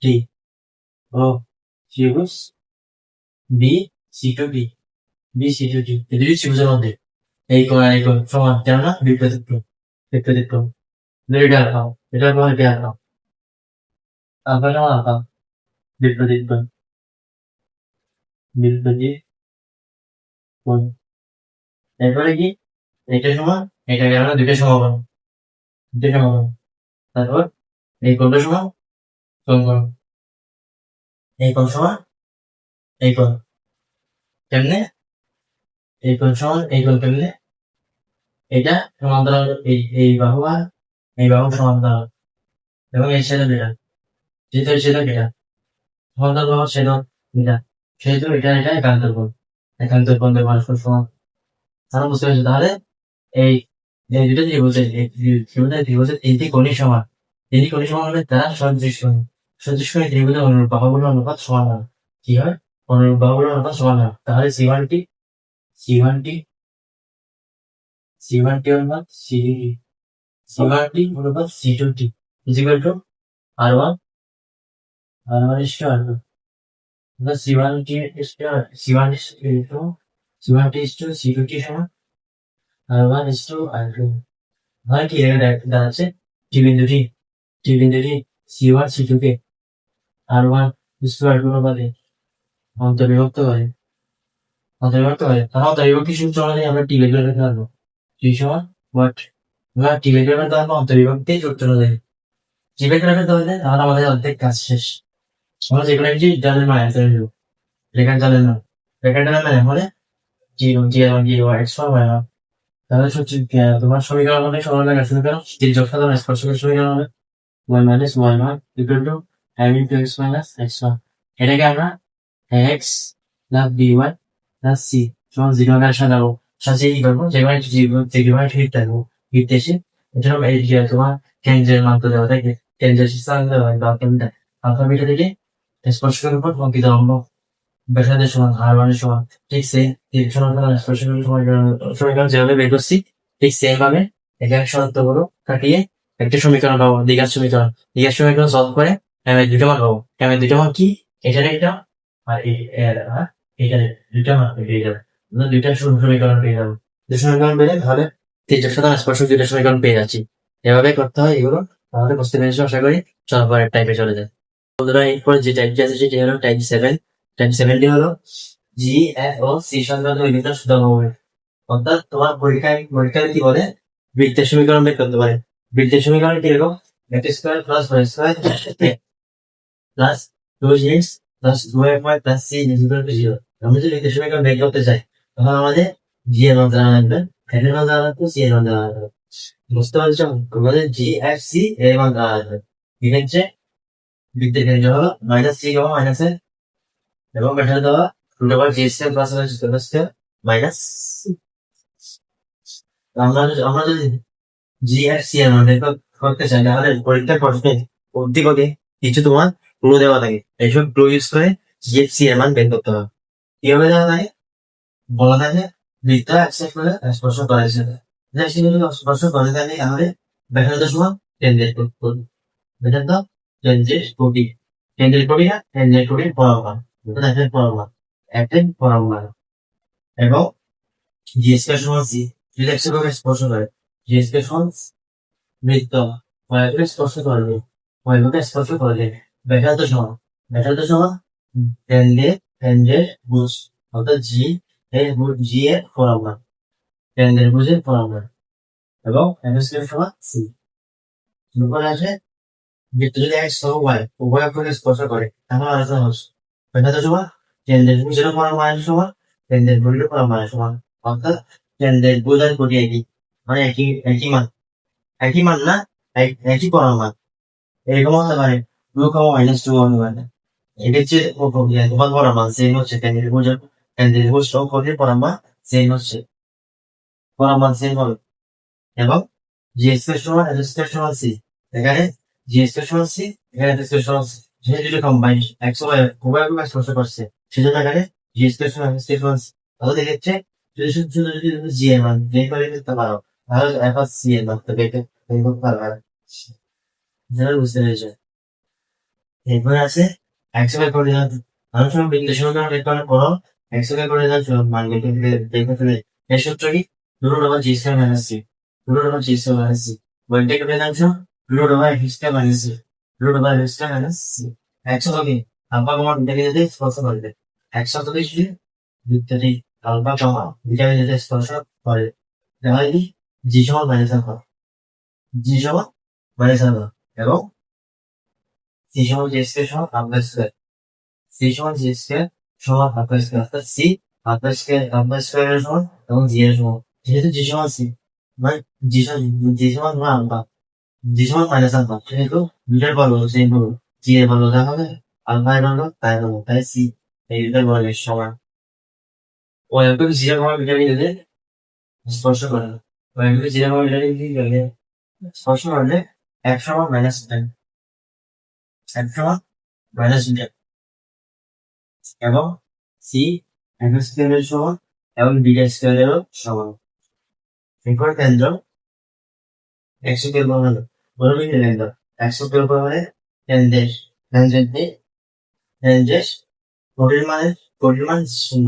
টি ও ত্রিভুজ B C to B, B C two T. এই দুটি ত্রিভুজের মধ্যে এই কোণ আর এই কোণ সমান, কেননা বিপরীত ক্রম, বিপরীত ক্রম। এটা আলফা, এটা আলফা, এটা আলফা, আলফা সমান আলফা, বিপরীত কোণ, বিপরীত কোণ। এরপরে কি এটা সমান এটা, কেননা দুইটা সমাকোণ, দুইটা সমাকোণ। তারপর এই কোণটা সমান কোণ কোণ, এই কোণ সমান এই কোণ। কেমনে এই কোণ সমান এই কোণ? কেমনে? এটা সমান্তরাল, এই বাহু আর এই বাহু সমান্তরাল এবং এর ছেদক এটা, যেহেতু এর ছেদক এটা, সমান্তরাল বাহুর ছেদক এটা, সেহেতু এটা এটা একান্তর কোণ, একান্তর কোণ দুই পরস্পর সমান। তাহলে বুঝতে পেরেছো? তাহলে এই এই দুটো ত্রিভুজের ত্রিভুজের তিনটি কোণই সমান, তিনটি কোণই সমান হলে তারা সদৃশকোণী। সদৃশকোণী ত্রিভুজের অনুরূপ বাহুগুলোর অনুপাত সমান হয়। কি হয়? অনুরূপ বাহুগুলোর অনুপাত সমান হয়। তাহলে C1T অনুপাত C1T অনুপাত C2T is equal to R1 is to R2. The C1T is to C1T is to C2T সমান R1 is to R2. হয় কি এখানে দাঁড়াচ্ছে টি বিন্দুটি C1 C2 K R1 is to R2 অনুপাতে অন্তর্বিভক্ত করে। তাহলে অন্তর্বিভক্তি সূত্র অনুযায়ী আমরা টি বের করে ফেলতে পারবো। টি সমান what? আমরা টি বের করে ফেলতে পারবো অন্তর্বিভক্তি সূত্র অনুযায়ী। টি বের করে ফেলতে পারলে তাহলে আমাদের অর্ধেক কাজ শেষ। আমরা যেকোনো কিছু জানেন মানে অ্যান্সার দেবো, লেখার জানেন না, লেখার জানেন মানে হলে তাহলে তোমার সমীকরণ হবে সরল রেখার সমীকরণ, তির্যক সাধারণ স্পর্শকের সমীকরণ হবে y minus y1 equal to m into x minus x1। এটাকে আমরা x plus by plus c সমান 0 আকারে সাজাবো। সাজিয়ে কি করবো? যেকোনো একটি হিট থাকবো, হিট এসে এটা হবে এই তোমার কেন্দ্রের মান তো দেওয়া থাকে, কেন্দ্রের স্থান দেওয়া হয় বা কেন্দ্র আলফা বিটা থেকে স্পর্শকের উপর অঙ্কিত লম্ব ব্যাসার্ধের সমান R1 এর সমান। ঠিক সেম স্পর্শকের সমীকরণ যেভাবে বের করছি ঠিক সেম ভাবে এখানে শর্তগুলো কাটিয়ে একটা সমীকরণ পাবো, দ্বিঘাত সমীকরণ। দ্বিঘাত সমীকরণ সলভ করে m এর দুটো মান পাবো। m এর দুটো মান কি? এটার একটা আর এটার দুটো মান পেয়ে যাবে। আমরা দুইটা সমীকরণ পেয়ে যাবো। দুটো সমীকরণ পেলে তাহলে তির্যক সাধারণ স্পর্শক দুইটা সমীকরণ পেয়ে যাচ্ছি। এভাবে করতে হয় এগুলো। তাহলে বুঝতে পেরেছো আশা করি। চলো পরের টাইপে চলে যায়। বন্ধুরা এরপর যে টাইপটি আছে সেটি হলো টাইপ 7। টাইপ 7টি হলো জি এফ ও সি সংক্রান্ত বিভিন্ন সুধর্মভাবে। অর্থাৎ তোমার পরীক্ষায় কি বলে? বৃত্তের সমীকরণ বের করতে পারে। বৃত্তের সমীকরণ কিরকম? x square plus y square plus 2x plus 2y plus c is equal to 0। আমরা যদি বৃত্তের সমীকরণ বের করতে চাই তখন আমাদের জি এর মান জানা লাগবে, এর মান জানা লাগবে, সি এর মান জানা লাগবে। বুঝতে পারছো? আমাদের জি এফ সি এর মান জানা লাগবে। এক্ষেত্রে বৃত্তের কেন্দ্র হলো মাইনাস সি কমা মাইনাস এ এবং ব্যাসার্ধ দেওয়া root over G square plus square minus. আমরা যদি জি আর সি এর মান বের করতে চাই তাহলে পরীক্ষার প্রশ্নে উদ্দীপকে কিছু তোমার ক্লু দেওয়া থাকে, এইসব ক্লু ইউজ করে জি এফ সি এর মান বের করতে হবে। কিভাবে দেওয়া থাকে? বলা থাকে বৃত্ত অ্যাকসেপ্ট করে স্পর্শ করেছে, স্পর্শ করে থাকে আমাদের ব্যাসার্ধ সমান কেন্দ্রের কোণ, ব্যাসার্ধ কেন্দ্রের কোটি, কেন্দ্রের কোটি না কেন্দ্রের কোটির পরমাণ, একদিন পরমাণ এবং জি স্কয়ার সমান সি যদি একসাথে স্পর্শ করে জি স্কয়ার সমান বৃত্ত ওয়াইকে স্পর্শ করবে, স্পর্শ করলে ব্যাসার্ধ সমান কেন্দ্রের ভুজ অর্থাৎ জি এর পরমাণ, কেন্দ্রের ভুজের পরমাণ এবং এম স্কয়ার সমান সি। উপরে আছে বৃত্ত যদি এক্স ও ওয়াই উভয় অক্ষকে স্পর্শ করে তাহলে আলোচনা হচ্ছে ব্যাসার্ধ সমান কেন্দ্রের ভুজের পরমাণু সমান কেন্দ্রের ভুজের পরমাণু সমান। অর্থাৎ কেন্দ্রের ভুজ আর কোটি একই, মানে একই মান না, একই পরমাণু। এরকম হতে পারে 2, -2 হতে পারে। এক্ষেত্রে তোমার পরমাণু সেম হচ্ছে, কেন্দ্রের ভুজ ও কোটির পরমাণু সেম হচ্ছে, পরমাণু সেম হবে এবং জি স্কয়ার সমান এল স্কয়ার সমান সি। এখানে জি স্কয়ার সমান সি, এখানে এল স্কয়ার সমান সি, যেহেতু দুটো কম্বাইন এক্স ওয়াই উভয় স্পর্শ করছে সেজন্য এখানে জি স্কয়ার সমান এল স্কয়ার সমান সি। তাহলে এক্ষেত্রে যদি শুধু যদি তুমি জি এর মান বের করে নিতে পারো তাহলে এখন সি এর মান তো বের করতে পারবে না। যেটা বুঝতে পেরেছো? এরপরে আছে একশো করে দিলাম। অনেক সময় বিন্দেশন বের করার পরও একশো করে দিলাম মান বের করতে হবে। এর সূত্র কি? Root over G square minus C. Root over G square minus C. বইটা করে দিলাম root over X square minus C. Root over X square minus C. একশো কি? আলফা কমা বিটাকে যদি স্পর্শ করবে। একশো তো বেশি বৃত্তটি আলফা কমা বিটাকে যদি স্পর্শ করে তাহলে কি জি সমান মাইনাস আলফা। জি সমান মাইনাস আলফা এবং সি সমান জি স্কয়ার সমান আলফা স্কয়ার। সি সমান জি স্কয়ার সমান আলফা স্কয়ার অর্থাৎ সি আলফা স্কয়ার সমান এবং জি এর সমান। যেহেতু জি সমান সি মানে জি সমান ধরো আলফা, জি সমান মাইনাস আলফা, সেহেতু দুটার বর্গ সেম বর্গ, জি এর বর্গ যা হবে আলফা এর বর্গ তাই বর্গ, তাই সি এই দুটার বর্গের সমান। ও একদম জি এর বর্গ বিটা নিতে স্পর্শ করে না। ও একদম জি এর বর্গ বিটা নিতে স্পর্শ করলে এক সমান মাইনাস এক সমান মাইনাস বিটা এবং সি এক্স স্কয়ারের সমান এবং বিটা স্কয়ারেরও সমান। এরপর কেন্দ্র একশো কের বর্গ বলবি কেন্দ্র একশো কের বর্গে কেন্দ্রের কেন্দ্রের পরিমাণ শূন্য।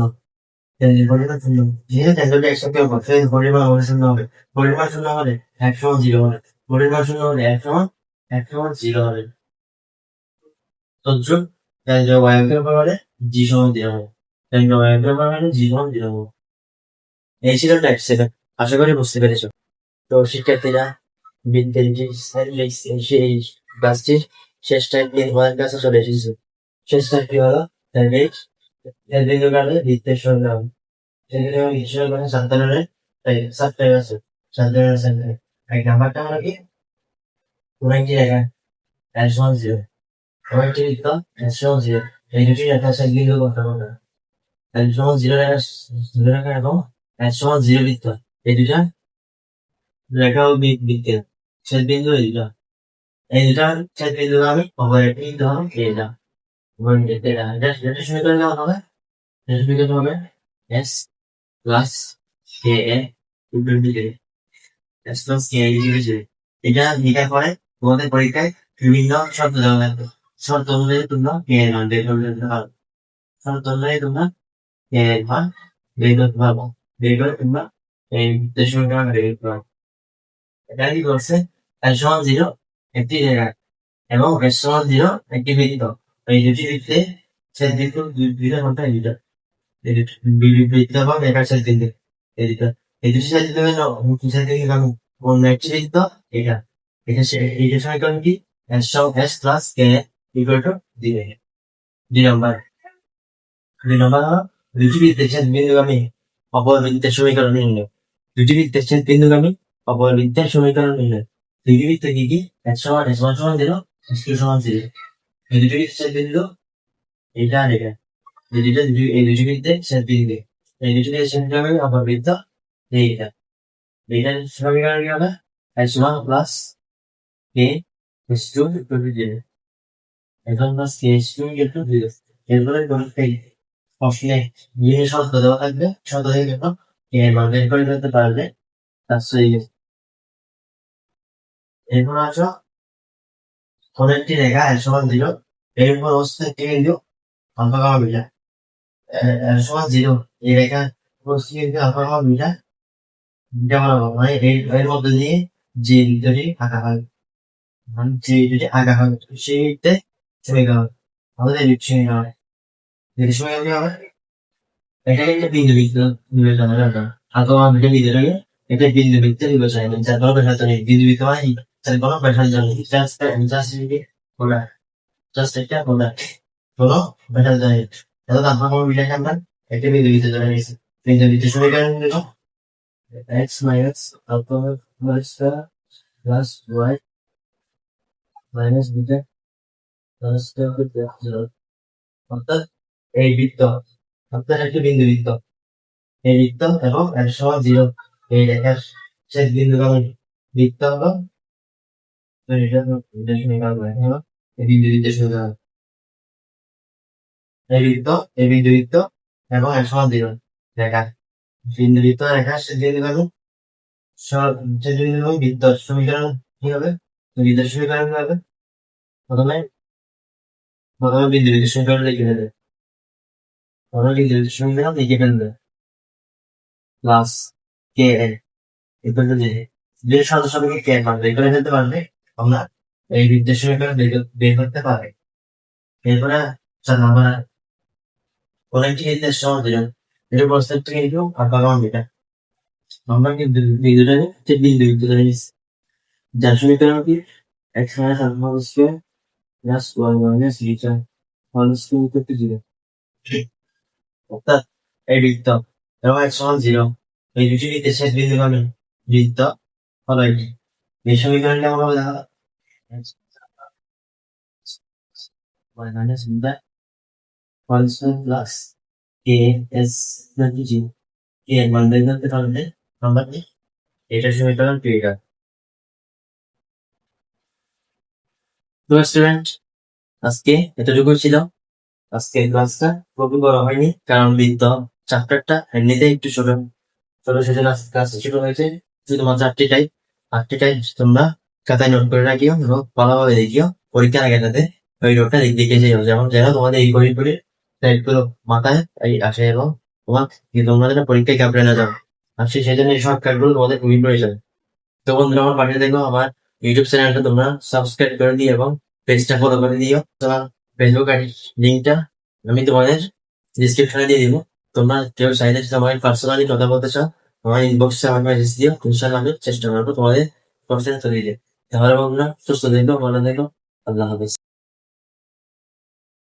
কেন্দ্রের পরিমাণ শূন্য যেহেতু কেন্দ্রটা একশো কের বর্গ সেই পরিমাণ শূন্য হবে। পরিমাণ শূন্য হলে এক সমান জিরো হবে। পরিমাণ শূন্য হলে এক সমান জিরো হবে। তদ্রুপ কেন্দ্র ওয়াইকের বর্গে জি সমান জিরো হবে। কেন্দ্র ওয়াইকের বর্গে জি সমান জিরো হবে। এই ছিল টাইপ 7। আশা করি বুঝতে পেরেছো। তো শিক্ষার্থীরা সেই ক্লাসটির শেষ টাইম আমাদের কাছে চলে এসেছে। শেষ টাইম কি হলো? বৃত্তের সংগ্রাম সেখানে ঈশ্বর মানে সন্তানের সাতটা আছে। সন্তানের সাথে এক নাম্বারটা হলো কি কোন একটি রেখা এর সমান জিরো এবং একটি বৃত্ত এর সমান জিরো। এই দুটি রেখা সাথে বিন্দু করতে হবে। এর সমান জিরো রেখা এবং এর সমান জিরো বৃত্ত এই দুটা রেখা ও বৃত্তের ছেদ বিন্দু এই দুটা। এই দুটা ছেদ বিন্দু আমি অপারেটর বিন্দু হবে এটা। যেটা সমীকরণ কেমন হবে? সমীকরণ হবে S plus K A equal to zero. S plus K A equal to zero. এটা নিকার পরে তোমাদের পরীক্ষায় বিভিন্ন শর্ত দেওয়া লাগবে। শর্ত অনুযায়ী তোমরা কে এর মান বের করে নিতে পারো। শর্ত অনুযায়ী তোমরা কে এর মান বের করতে পারবো। বের করে তোমরা এই সমীকরণ বের করতে পারবো। এটা কি করছে? এস সমান জিরো একটি রেখা এবং এস সমান জিরো একটি বৃত্ত। এই দুটি বৃত্তে ছেদ বিন্দু দুইটা কোনটা এই দুটা। এই বৃত্ত এবং রেখার ছেদ বিন্দু এই দুটা। এই দুটি ছেদ বিন্দু আমি কোন একটি বৃত্ত এটা এটা এইটা সমীকরণ কি? S plus K equal to zero. দুই নম্বর হলো দুটি বৃত্তের ছেদ বিন্দুগামী অপর বৃত্তের সমীকরণ নির্ণয়। দুটি বৃত্তের ছেদ বিন্দুগামী অপর বৃত্তের সমীকরণ নির্ণয়। দুটি বৃত্ত কি কি? এস সমান সমান জিরো, এস টু সমান জিরো। এই দুটি বৃত্তের ছেদ বিন্দু এইটা আর এটা। এই দুটি বৃত্তের ছেদ বিন্দু এই দুটি বৃত্তের ছেদ বিন্দু অপর বৃত্ত এইটা। এইটার সমীকরণ কি হবে? S one plus K S two equal to zero. এখন plus K S two equal to zero. এরপরে প্রশ্নে যে শর্ত দেওয়া থাকবে শর্ত থেকে গেল এর মান বের করে নিতে পারলে তার সই। এরপর আসো কোন একটি রেখা এর সমান জিরো এর উপর অবস্থা একটি বিন্দু আলফা কমা বিটা এর সমান জিরো। এই রেখা উপস্থিত বিন্দু আলফা কমা বিটা বিটা বরাবর মানে এর মধ্যে দিয়ে যে বিন্দুটি আঁকা হয় মানে যে বিন্দুটি আঁকা হয় সেই বিন্দুতে সমীকরণ আমাদের সমীকরণ যেটি সমীকরণ কি হবে? এটা একটা বিন্দু বিবেচনা করতাম আলফা বিটা বিন্দুটাকে একটা বিন্দু বৃত্তে বিবেচনা করতাম যার কোনো ব্যাসার্ধ নেই। বিন্দু বৃত্ত মানে তার কোনো ব্যাসার্ধ নেই। জাস্ট একটা কোনো ব্যাসার্ধ নেই। তাহলে আলফা কমা বিটাকে আমরা একটা বিন্দু বৃত্তে ধরে নিয়েছি। বিন্দু বৃত্তের সমীকরণ হল x minus alpha plus y minus beta plus অর্থাৎ এই বৃত্ত অর্থাৎ একটি বিন্দু বৃত্ত এই বৃত্ত এবং এর সমান জিরো। এই রেখার ছেদ বিন্দু বৃত্ত হলো এই বিন্দু বৃত্তের সমীকরণ। এই বৃত্ত এবং এর সমান জিরো রেখা বিন্দুবৃত্ত রেখা দিয়ে দিলাম দিয়ে দিলাম বিদ্যুৎ সমীকরণ কি হবে? বিদ্যুৎ সমীকরণ কি হবে? প্রথমে প্রথমে বিন্দুবৃত্ত সমীকরণ লিখে ফেলবে। প্রথমে বিন্দুবৃত্ত সমীকরণ লিখে ফেলবে plus K N equal to যে যে সদস্য সাপেক্ষে কে এর মান বের করে ফেলতে পারবে আমরা এই বিদ্যুৎ সমীকরণ বের করতে পারি। এরপরে চল আমরা কোন একটি ক্ষেত্রে সহজ দিলাম এটা প্রস্তাব থেকে নিব আর পারলাম এটা আমরা কিন্তু বিন্দুটাকে যে বিন্দু ধরে নিচ্ছি যার সমীকরণ কি x minus alpha whole square plus y minus beta whole square equal to 0 অর্থাৎ এই বৃত্ত এবং x সমান 0 এই দুটি বৃত্তের ছেদ বিন্দু পাবেন বৃত্ত হলো এটি এই সমীকরণটা আমরা দেখা y minus beta whole square plus k s equal to 0 k এর মান বের করতে পারলে আমরা এটা সমীকরণ পেয়ে গেলাম। তো স্টুডেন্ট আজকে এতটুকু ছিল। আজকের ক্লাসটা খুবই বড় হয়নি কারণ বৃত্ত চ্যাপ্টারটা এমনিতে একটু ছোট ছোট সেজন্য আজকে ক্লাস ছোট হয়েছে শুধুমাত্র 8টি টাইপ তোমরা খাতায় নোট করে রাখিও এবং ভালোভাবে দেখিও পরীক্ষার আগে যাতে ওই নোটটা দেখে যাও যেমন যেন তোমাদের এই করে টাইপ গুলো মাথায় এই আসে এবং তোমরা যেন পরীক্ষায় ঘাবড়ে না যাও আর সেই জন্য এই শর্টকাট গুলো তোমাদের খুবই প্রয়োজন। তো বন্ধুরা আমার পাঠিয়ে দেখো আমার ইউটিউব চ্যানেলটা তোমরা সাবস্ক্রাইব করে দিও এবং পেজটা ফলো করে দিও। তোমার ফেসবুক আইডি লিঙ্কটা আমি তোমাদের ডিসক্রিপশনে দিয়ে দিব। তোমরা কেউ চাইলে তোমার পার্সোনালি কথা বলতে চাও তোমার ইনবক্সে আমাকে মেসেজ দিও ইনশাআল্লাহ আমি চেষ্টা করবো তোমাদের প্রশ্নের উত্তর দিতে। তাহলে বন্ধুরা সুস্থ থেকো ভালো থেকো আল্লাহ হাফেজ।